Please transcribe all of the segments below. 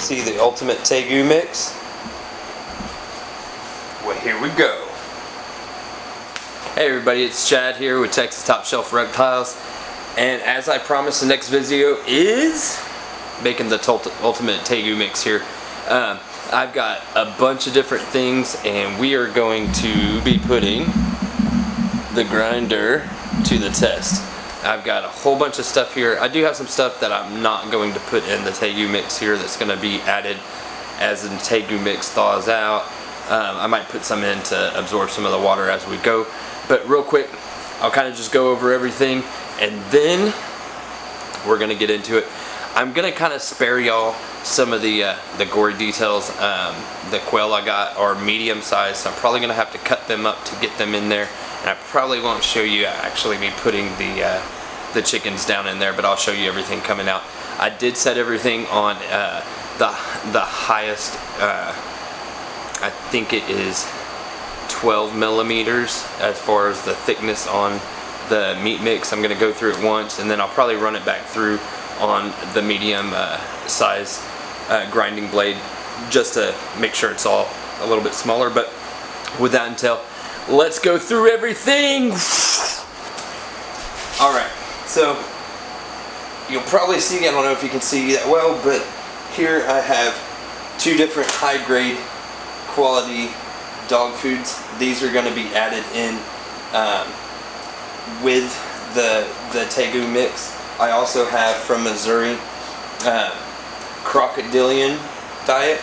see the ultimate Tegu mix? Well, here we go. Hey everybody, it's Chad here with Texas Top Shelf Reptiles, and as I promised, the next video is making the ultimate Tegu mix here. I've got a bunch of different things, and we are going to be putting the grinder to the test. I've got a whole bunch of stuff here. I do have some stuff that I'm not going to put in the Tegu mix here that's going to be added as the Tegu mix thaws out. I might put some in to absorb some of the water as we go. But real quick, I'll kind of just go over everything, and then we're going to get into it. I'm going to kind of spare y'all some of the gory details. The quail I got are medium size, so I'm probably going to have to cut them up to get them in there. And I probably won't show you actually me putting the chickens down in there, but I'll show you everything coming out. I did set everything on the highest, I think it is 12 millimeters as far as the thickness on the meat mix. I'm going to go through it once, and then I'll probably run it back through on the medium size grinding blade just to make sure it's all a little bit smaller. But with that until, let's go through everything. Alright, so you'll probably see, I don't know if you can see that well, but here I have two different high grade quality dog foods. These are going to be added in with the Tegu mix. I also have from Missouri crocodilian diet,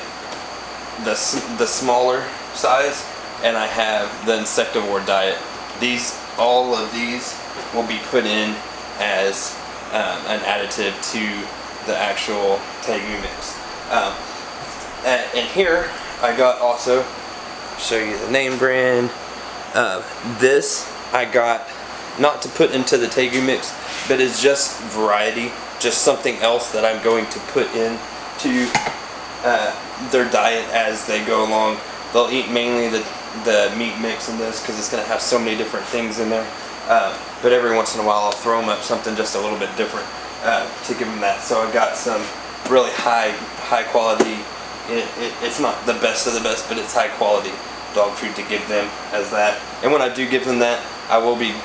the smaller size, and I have the insectivore diet. All of these will be put in as an additive to the actual Tegu mix. And here I got also, show you the name brand. This I got not to put into the Tegu mix, but it's just variety, just something else that I'm going to put into their diet as they go along. They'll eat mainly the meat mix in this because it's going to have so many different things in there. But every once in a while I'll throw them up something just a little bit different to give them that. So I've got some really high quality. It's not the best of the best, but it's high quality dog food to give them as that. And when I do give them that, I will be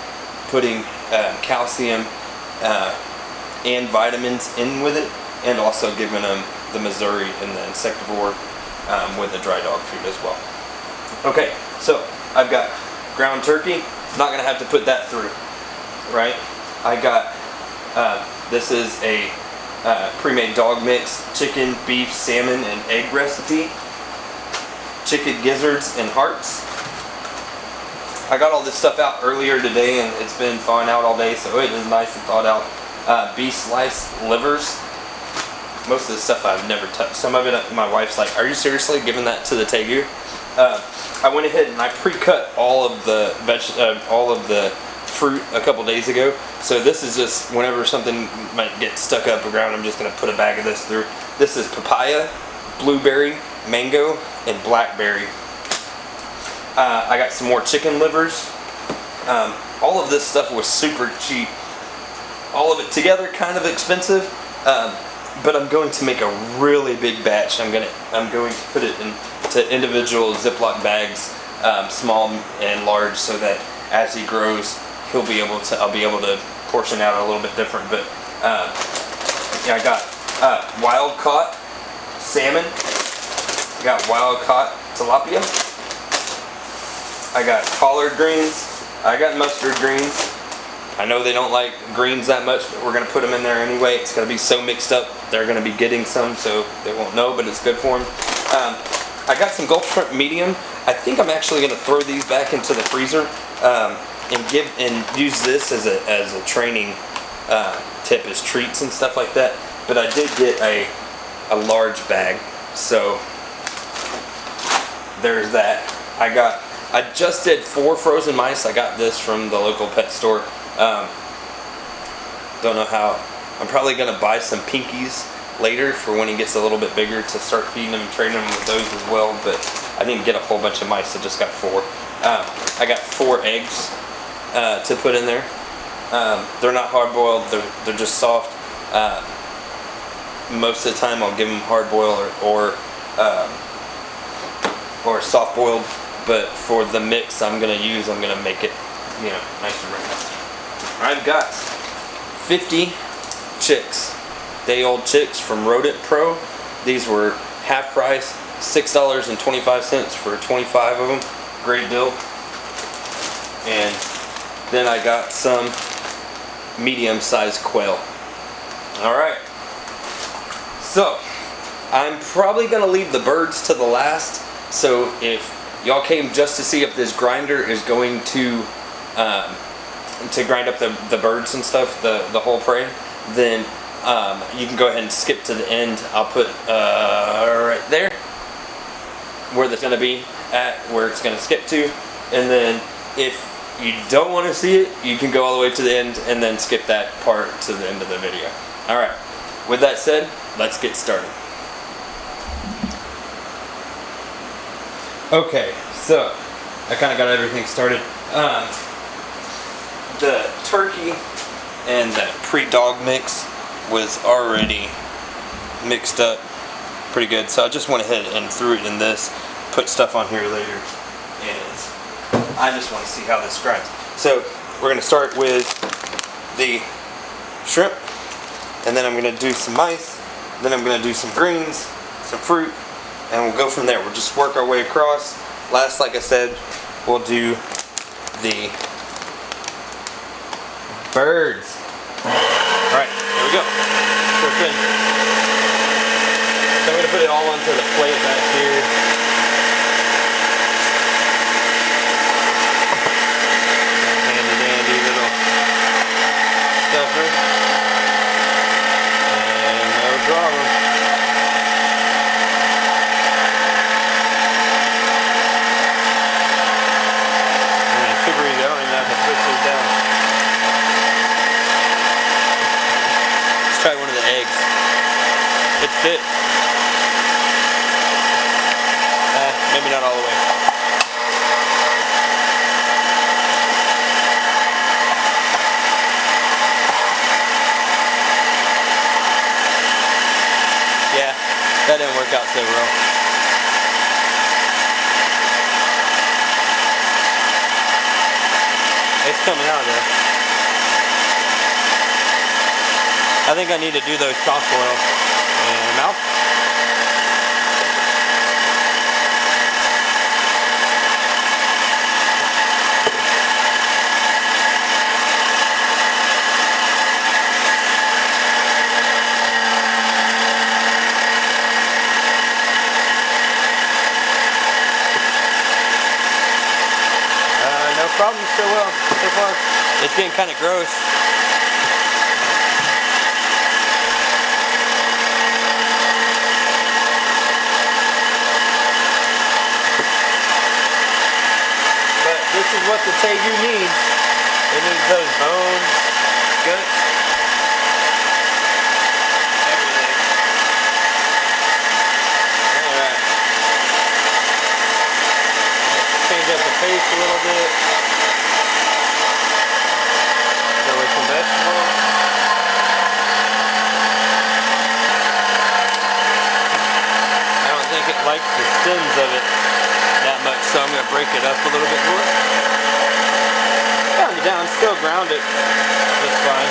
putting calcium and vitamins in with it, and also giving them the Missouri and the insectivore with the dry dog food as well. Okay, so I've got ground turkey. Not gonna have to put that through, right? I got this is a pre-made dog mix, chicken, beef, salmon, and egg recipe. Chicken gizzards and hearts. I got all this stuff out earlier today, and it's been thawing out all day, so it is nice and thawed out. Beef slice livers. Most of the stuff I've never touched. Some of it, my wife's like, "Are you seriously giving that to the Tegu?" I went ahead and I pre-cut all of the fruit a couple days ago. So this is just whenever something might get stuck up around, I'm just gonna put a bag of this through. This is papaya, blueberry, mango, and blackberry. I got some more chicken livers. All of this stuff was super cheap. All of it together kind of expensive, but I'm going to make a really big batch. I'm going to put it into individual Ziploc bags, small and large, so that as he grows, I'll be able to portion out a little bit different. But yeah, I got wild caught salmon. I got wild caught tilapia. I got collard greens. I got mustard greens. I know they don't like greens that much, but we're going to put them in there anyway. It's going to be so mixed up. They're going to be getting some, so they won't know, but it's good for them. I got some Gulf shrimp medium. I think I'm actually going to throw these back into the freezer and use this as a training tip, as treats and stuff like that. But I did get a large bag, so there's that. I just did 4 frozen mice. I got this from the local pet store. Don't know how. I'm probably going to buy some pinkies later for when he gets a little bit bigger to start feeding him and training him with those as well. But I didn't get a whole bunch of mice. I just got 4. I got 4 eggs to put in there. They're not hard boiled. They're just soft. most of the time I'll give them hard boil or soft boiled, but for the mix I'm gonna make it, you know, nice and rich. I've got 50 chicks, day-old chicks from Rodent Pro. These were half price, $6.25 for 25 of them. Great deal. And then I got some medium-sized quail. Alright, so I'm probably gonna leave the birds to the last, so if y'all came just to see if this grinder is going to grind up the birds and stuff, the whole prey, then you can go ahead and skip to the end. I'll put right there where that's going to be at, where it's going to skip to, and then if you don't want to see it, you can go all the way to the end and then skip that part to the end of the video. Alright, with that said, let's get started. Okay, so I kind of got everything started. The turkey and that pre-dog mix was already mixed up pretty good, so I just went ahead and threw it in this, put stuff on here later, and I just want to see how this grinds. So we're going to start with the shrimp, and then I'm going to do some mice, then I'm going to do some greens, some fruit, and we'll go from there. We'll just work our way across. Last, like I said, we'll do the birds. Alright, here we go. So I'm going to put it all onto the plate back here. Handy dandy little stuffer. And no problem. Super easy, I don't even have to push these down. Let's try one of the eggs. It's fit. Maybe not all the way. Yeah, that didn't work out so well. It's coming out there. I think I need to do those soft boil and mouth. No problem so well so far. It's getting kind of gross. This is what the Tegu needs. It needs those bones, guts, everything. Alright. Change up the pace a little bit. Go with some vegetables. I don't think it likes the stems of it that much, so I'm going to break it up a little bit more. Pound it down, still ground it. That's fine.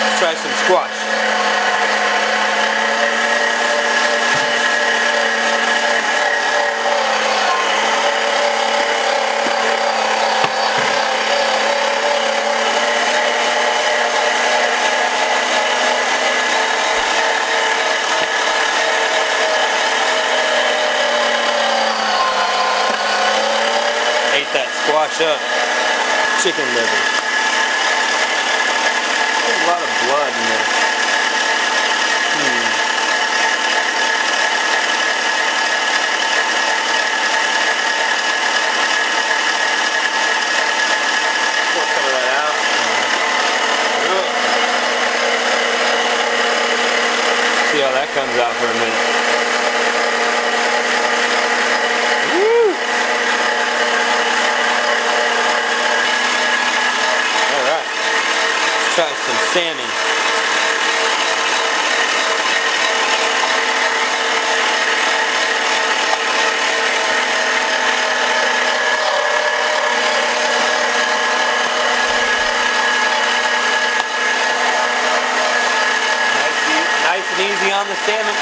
Let's try some squash. Squash up chicken liver. There's a lot of blood in there. comes out for a minute. Woo! Alright. Let's try some salmon. Nice and easy on the salmon.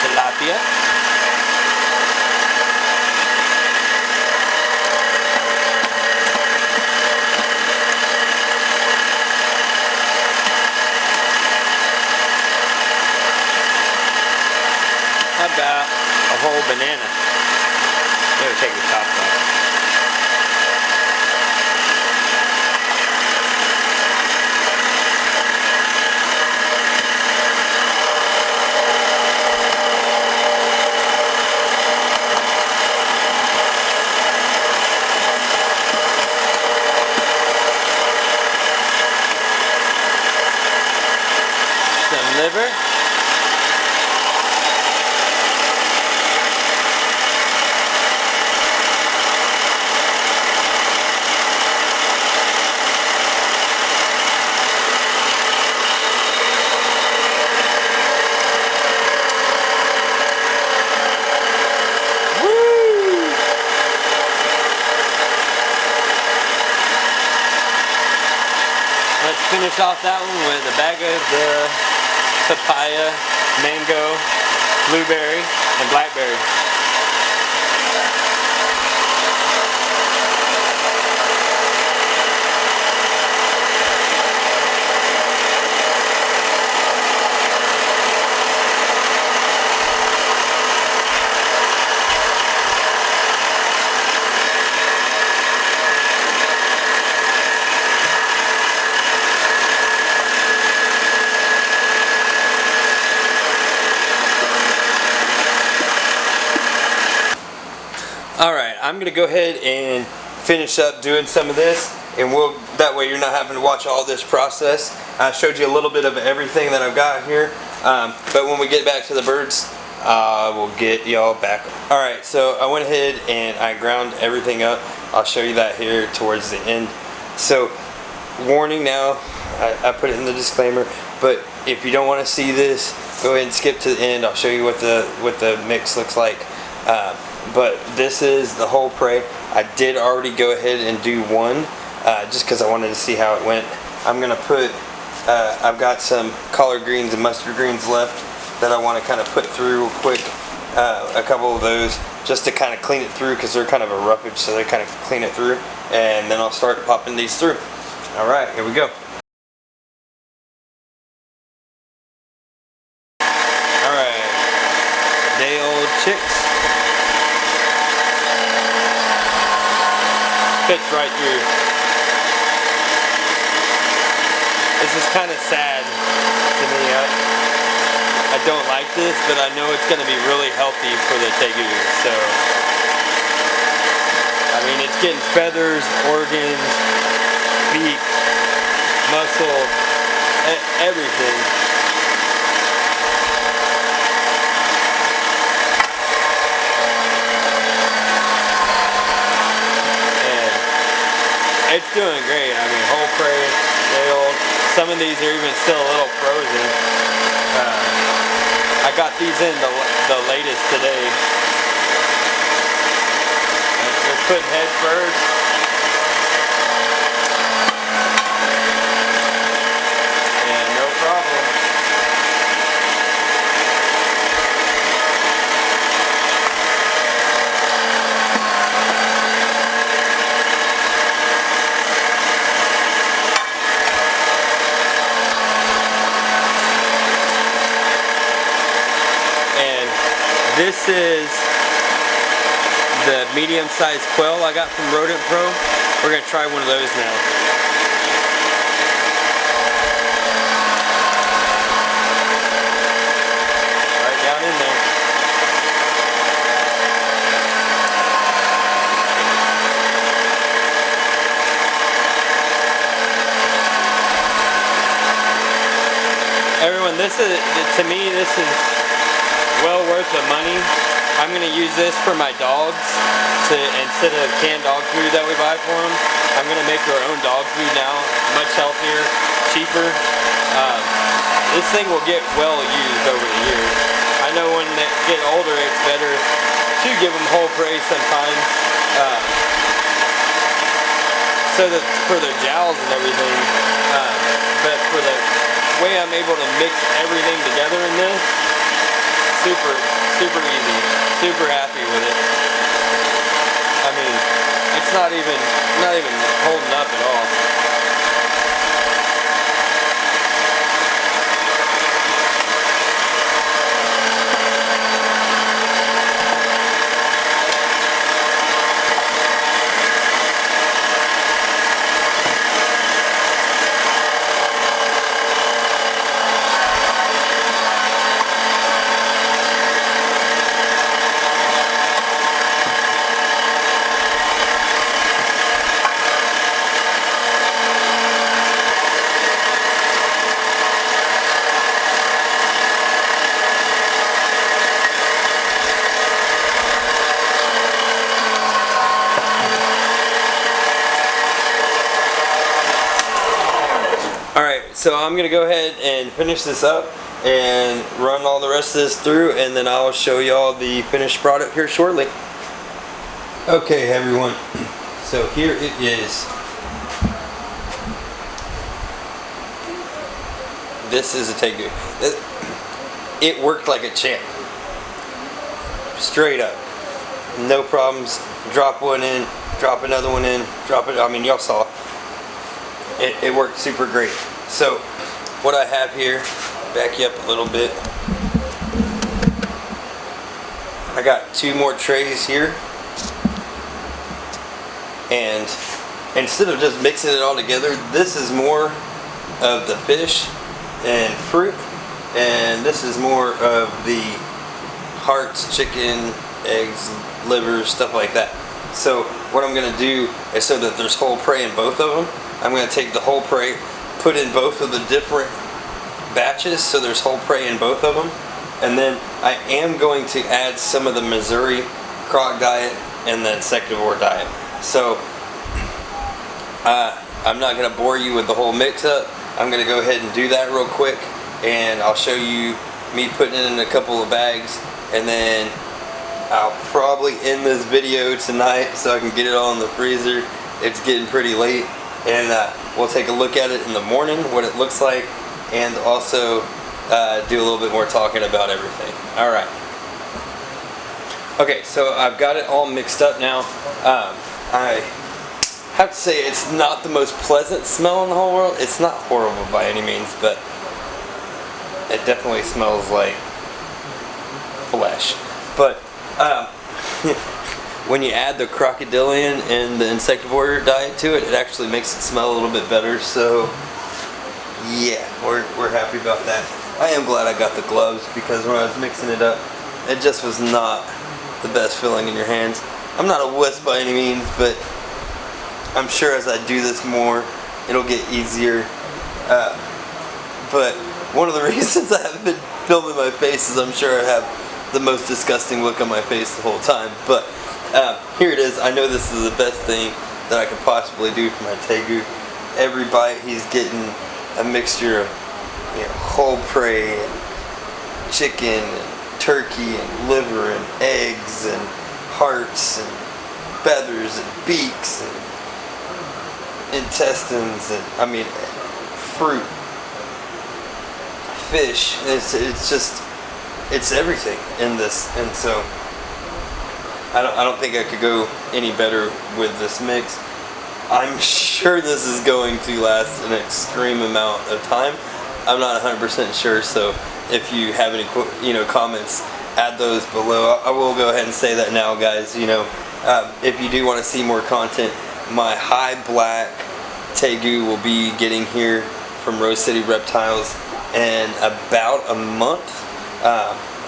Tilapia. How about a whole banana? Better take the top off. Some liver. Let's finish off that one with a bag of the papaya, mango, blueberry, and blackberry. Alright, I'm going to go ahead and finish up doing some of this, and that way you're not having to watch all this process. I showed you a little bit of everything that I've got here, but when we get back to the birds, we'll get y'all back. Alright, so I went ahead and I ground everything up. I'll show you that here towards the end. So, warning now, I put it in the disclaimer, but if you don't want to see this, go ahead and skip to the end. I'll show you what the mix looks like. But this is the whole prey. I did already go ahead and do one, just because I wanted to see how it went. I'm gonna put, I've got some collard greens and mustard greens left that I want to kind of put through real quick. A couple of those, just to kind of clean it through, because they're kind of a roughage, so they kind of clean it through. And then I'll start popping these through. All right, here we go. All right, day-old chicks. Fits right through. This is kind of sad to me. I don't like this, but I know it's going to be really healthy for the Tegu. So, I mean, it's getting feathers, organs, beak, muscle, everything. It's doing great. I mean, whole prey, day old. Some of these are even still a little frozen. I got these in the latest today. They're putting head first. And no problem. This is the medium-sized quail I got from Rodent Pro. We're going to try one of those now. Right down in there. everyone, this is, to me, this is well worth the money. I'm going to use this for my dogs instead of canned dog food that we buy for them. I'm going to make our own dog food now, much healthier, cheaper. This thing will get well used over the years. I know when they get older, it's better to give them whole prey sometimes, so that for their jowls and everything. But for the way I'm able to mix everything together in this, super easy, super happy with it. I mean, it's not even holding up at all. So I'm going to go ahead and finish this up and run all the rest of this through, and then I'll show y'all the finished product here shortly. Okay everyone, so here it is. This is a Tegu. It worked like a champ. Straight up. No problems. Drop one in, drop another one in, drop it. I mean, y'all saw. It worked super great. So, what I have here, back you up a little bit. I got 2 more trays here. And instead of just mixing it all together, this is more of the fish and fruit. And this is more of the hearts, chicken, eggs, liver, stuff like that. So, what I'm going to do is, so that there's whole prey in both of them, I'm going to take the whole prey, put in both of the different batches, so there's whole prey in both of them, and then I am going to add some of the Missouri croc diet and the insectivore diet. So I'm not going to bore you with the whole mix up. I'm going to go ahead and do that real quick, and I'll show you me putting it in a couple of bags, and then I'll probably end this video tonight so I can get it all in the freezer. It's getting pretty late. And we'll take a look at it in the morning, what it looks like, and also do a little bit more talking about everything. Alright. Okay, so I've got it all mixed up now. I have to say it's not the most pleasant smell in the whole world. It's not horrible by any means, but it definitely smells like flesh. But when you add the crocodilian and the insectivore diet to it, it actually makes it smell a little bit better. So yeah, we're happy about that. I am glad I got the gloves, because when I was mixing it up, it just was not the best feeling in your hands. I'm not a wuss by any means, but I'm sure as I do this more, it'll get easier. But one of the reasons I haven't been filming my face is I'm sure I have the most disgusting look on my face the whole time. But here it is. I know this is the best thing that I could possibly do for my Tegu. Every bite he's getting a mixture of, you know, whole prey and chicken and turkey and liver and eggs and hearts and feathers and beaks and intestines and, I mean, fruit, fish. It's just, it's everything in this. And so I don't think I could go any better with this mix. I'm sure this is going to last an extreme amount of time. I'm not 100% sure, so if you have any comments, add those below. I will go ahead and say that now, guys. If you do want to see more content, my high black Tegu will be getting here from Rose City Reptiles in about a month.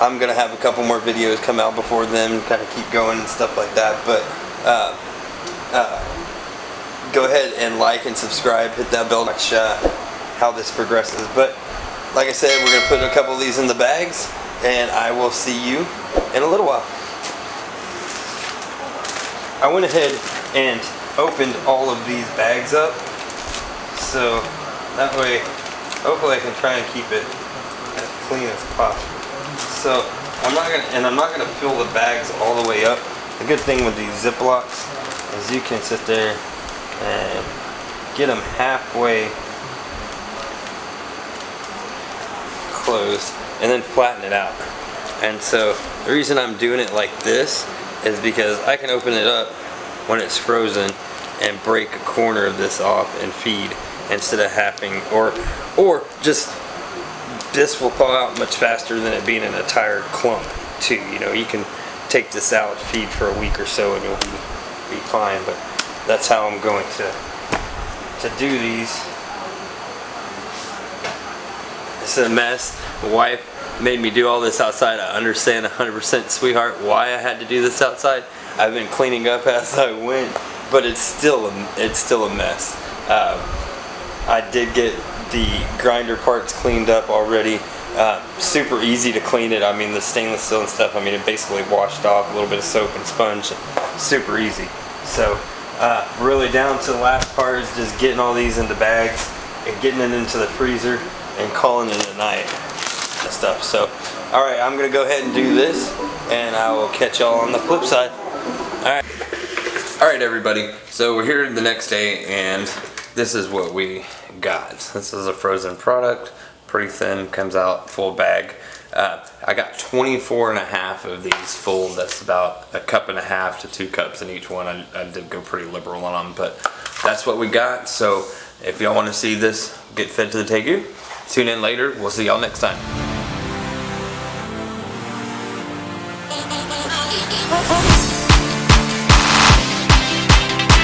I'm going to have a couple more videos come out before then, kind of keep going and stuff like that. But go ahead and like and subscribe, hit that bell to watch how this progresses. But like I said, we're gonna put a couple of these in the bags, and I will see you in a little while. I went ahead and opened all of these bags up, so that way, hopefully I can try and keep it as clean as possible. So I'm not gonna fill the bags all the way up. The good thing with these Ziplocs is you can sit there and get them halfway closed and then flatten it out. And so the reason I'm doing it like this is because I can open it up when it's frozen and break a corner of this off and feed, instead of having, or just, this will thaw out much faster than it being an entire clump too. You know, you can take this out, feed for a week or so, and you'll be fine. But that's how I'm going to do these. It's a mess. My wife made me do all this outside. I understand 100%, sweetheart, why I had to do this outside. I've been cleaning up as I went, but it's still a mess. I did get the grinder parts cleaned up already. Super easy to clean it. I mean, the stainless steel and stuff, I mean, it basically washed off, a little bit of soap and sponge. Super easy. So really down to the last part is just getting all these into bags and getting it into the freezer and calling it a night and stuff. So alright, I'm gonna go ahead and do this, and I will catch y'all on the flip side. Alright everybody, so we're here the next day, and this is what we got. This is a frozen product, pretty thin, comes out full bag. I got 24 and a half of these full. That's about a cup and a half to 2 cups in each one. I did go pretty liberal on them, but that's what we got. So if y'all want to see this get fed to the Tegu, tune in later. We'll see y'all next time.